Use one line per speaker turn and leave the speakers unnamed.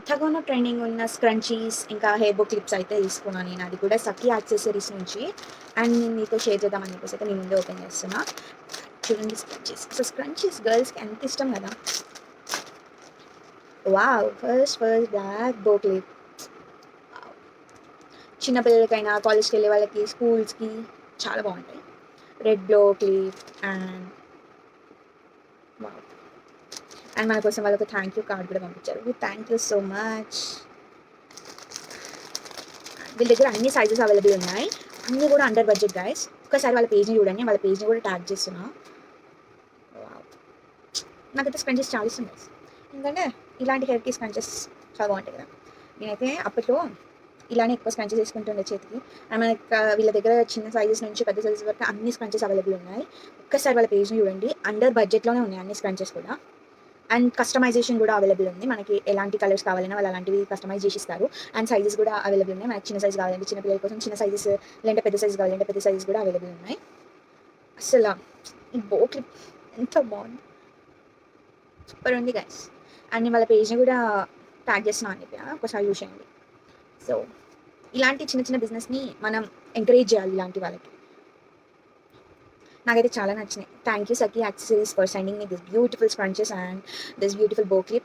ఎంతగానో ట్రెండింగ్ ఉన్న స్క్రంచీస్ ఇంకా హెయిర్ బో క్లిప్స్ అయితే తీసుకున్నాను నేను. అది కూడా సఖీ యాక్సెసరీస్ నుంచి. అండ్ నేను మీతో షేర్ చేద్దామని చెప్పేసి అయితే నేను ముందే ఓపెన్ చేస్తున్నా. చూడండి స్క్రంచీస్. సో స్క్రంచీస్ గర్ల్స్కి ఎంత ఇష్టం కదా. వావ్! ఫస్ట్ బ్లాక్ బో క్లిప్. చిన్న పిల్లలకైనా, కాలేజ్కి వెళ్ళే వాళ్ళకి, స్కూల్స్కి చాలా బాగుంటాయి. Red blow clip and wow! And మన కోసం వాళ్ళొక థ్యాంక్ యూ కార్డ్ కూడా పంపించారు. Thank you so much. వీళ్ళ దగ్గర అన్ని సైజెస్ అవైలబుల్ ఉన్నాయి. అన్నీ కూడా అండర్ బడ్జెట్ గైస్. ఒకసారి వాళ్ళ పేజ్ని చూడండి. వాళ్ళ పేజ్ని కూడా ట్యాగ్ చేస్తున్నా. వావ్! నాకైతే స్క్రంచెస్ చాలా ఇష్టం గైస్. ఎందుకంటే ఇలాంటి హెయిర్కి స్క్రంచెస్ చాలా బాగుంటాయి కదా. నేనైతే అప్పట్లో ఇలానే ఎక్కువ స్క్రంచెస్ వేసుకుంటుండే చేతికి. అండ్ మనకి వీళ్ళ దగ్గర చిన్న సైజెస్ నుంచి పెద్ద సైజెస్ వరకు అన్ని స్క్రంచెస్ అవైలబుల్ ఉన్నాయి. ఒక్కసారి వాళ్ళ పేజ్ని చూడండి. అండర్ బడ్జెట్లోనే ఉన్నాయి అన్ని స్క్రంచెస్ కూడా. అండ్ కస్టమైజేషన్ కూడా అవైలబుల్ ఉంది. మనకి ఎలాంటి కలర్స్ కావాలన్నా వాళ్ళు అలాంటివి కస్టమైజ్ చేసి ఇస్తారు. అండ్ సైజెస్ కూడా అవైలబుల్ ఉన్నాయి. మనకి చిన్న సైజ్ కావాలంటే చిన్న పిల్లల కోసం చిన్న సైజెస్, లేదంటే పెద్ద సైజ్ కావాలంటే పెద్ద సైజెస్ కూడా అవైలబుల్ ఉన్నాయి. అసలు ఈ బో క్లిప్ ఎంత బాగుంది, సూపర్ ఉంది గైస్. అండ్ నేను వాళ్ళ పేజ్ని కూడా ట్యాగ్ చేస్తున్నాను అని చెప్పి ఒకసారి చూసేయండి. సో ఇలాంటి చిన్న చిన్న బిజినెస్ని మనం ఎంకరేజ్ చేయాలి ఇలాంటి వాళ్ళకి. నాకైతే చాలా నచ్చినాయి. Thank you Sakhi accessories for sending me this beautiful scrunchies and this beautiful bow clips.